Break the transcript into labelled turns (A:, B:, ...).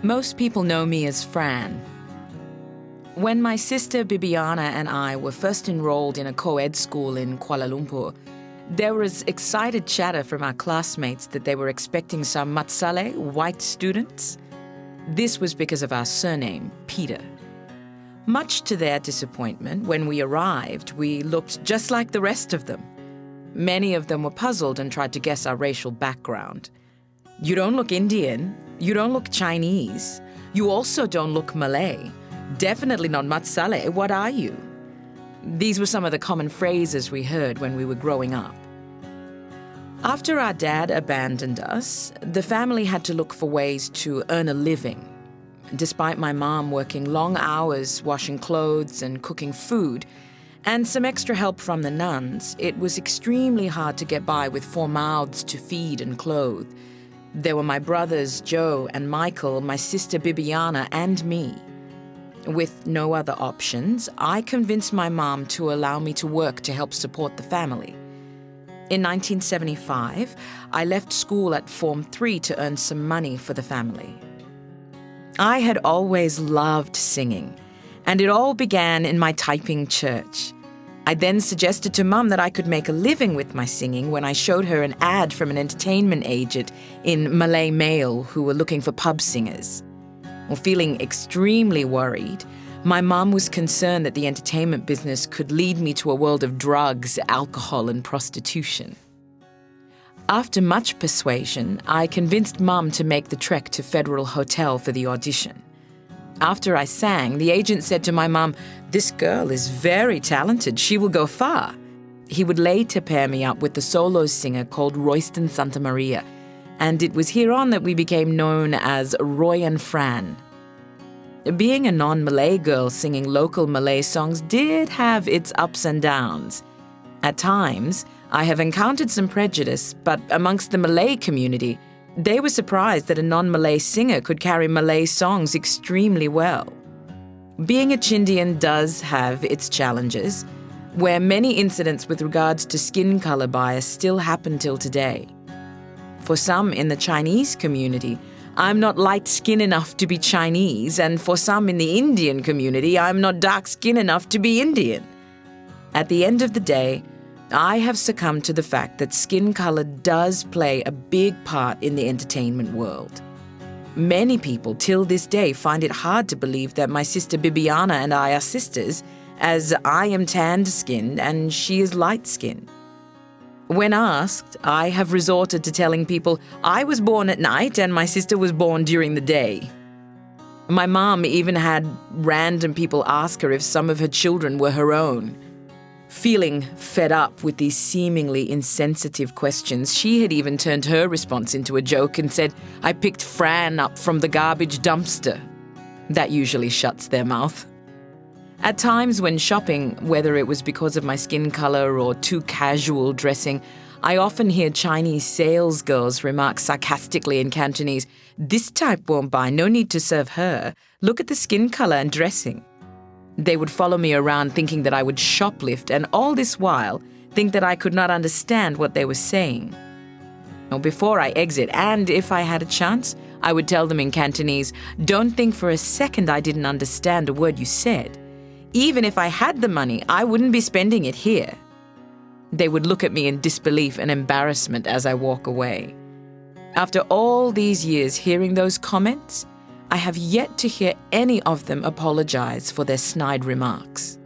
A: Most people know me as Fran. When my sister Bibiana and I were first enrolled in a co-ed school in Kuala Lumpur, there was excited chatter from our classmates that they were expecting some Mat Salleh white students. This was because of our surname, Peter. Much to their disappointment, when we arrived, we looked just like the rest of them. Many of them were puzzled and tried to guess our racial background. You don't look Indian. You don't look Chinese. You also don't look Malay. Definitely not Mat Salleh. What are you? These were some of the common phrases we heard when we were growing up. After our dad abandoned us, the family had to look for ways to earn a living. Despite my mom working long hours washing clothes and cooking food, and some extra help from the nuns, it was extremely hard to get by with 4 mouths to feed and clothe. There were my brothers Joe and Michael, my sister Bibiana, and me. With no other options, I convinced my mom to allow me to work to help support the family. In 1975, I left school at Form 3 to earn some money for the family. I had always loved singing, and it all began in my typing church. I then suggested to Mum that I could make a living with my singing when I showed her an ad from an entertainment agent in Malay Mail who were looking for pub singers. Well, feeling extremely worried, my mum was concerned that the entertainment business could lead me to a world of drugs, alcohol, and prostitution. After much persuasion, I convinced Mum to make the trek to Federal Hotel for the audition. After I sang, the agent said to my mum, "This girl is very talented. She will go far." He would later pair me up with the solo singer called Royston Santa Maria, and it was here on that we became known as Roy and Fran. Being a non-Malay girl singing local Malay songs did have its ups and downs. At times, I have encountered some prejudice, but amongst the Malay community, they were surprised that a non-Malay singer could carry Malay songs extremely well. Being a Chindian does have its challenges, where many incidents with regards to skin color bias still happen till today. For some in the Chinese community, I'm not light-skinned enough to be Chinese, and for some in the Indian community, I'm not dark-skinned enough to be Indian. At the end of the day, I have succumbed to the fact that skin color does play a big part in the entertainment world. Many people till this day find it hard to believe that my sister Bibiana and I are sisters, as I am tanned-skinned and she is light-skinned. When asked, I have resorted to telling people I was born at night and my sister was born during the day. My mom even had random people ask her if some of her children were her own. Feeling fed up with these seemingly insensitive questions, she had even turned her response into a joke and said, "I picked Fran up from the garbage dumpster." That usually shuts their mouth. At times when shopping, whether it was because of my skin color or too casual dressing, I often hear Chinese sales girls remark sarcastically in Cantonese, "This type won't buy, no need to serve her. Look at the skin color and dressing." They would follow me around thinking that I would shoplift, and all this while think that I could not understand what they were saying. Now, before I exit, and if I had a chance, I would tell them in Cantonese, "Don't think for a second I didn't understand a word you said. Even if I had the money, I wouldn't be spending it here." They would look at me in disbelief and embarrassment as I walk away. After all these years hearing those comments, I have yet to hear any of them apologize for their snide remarks.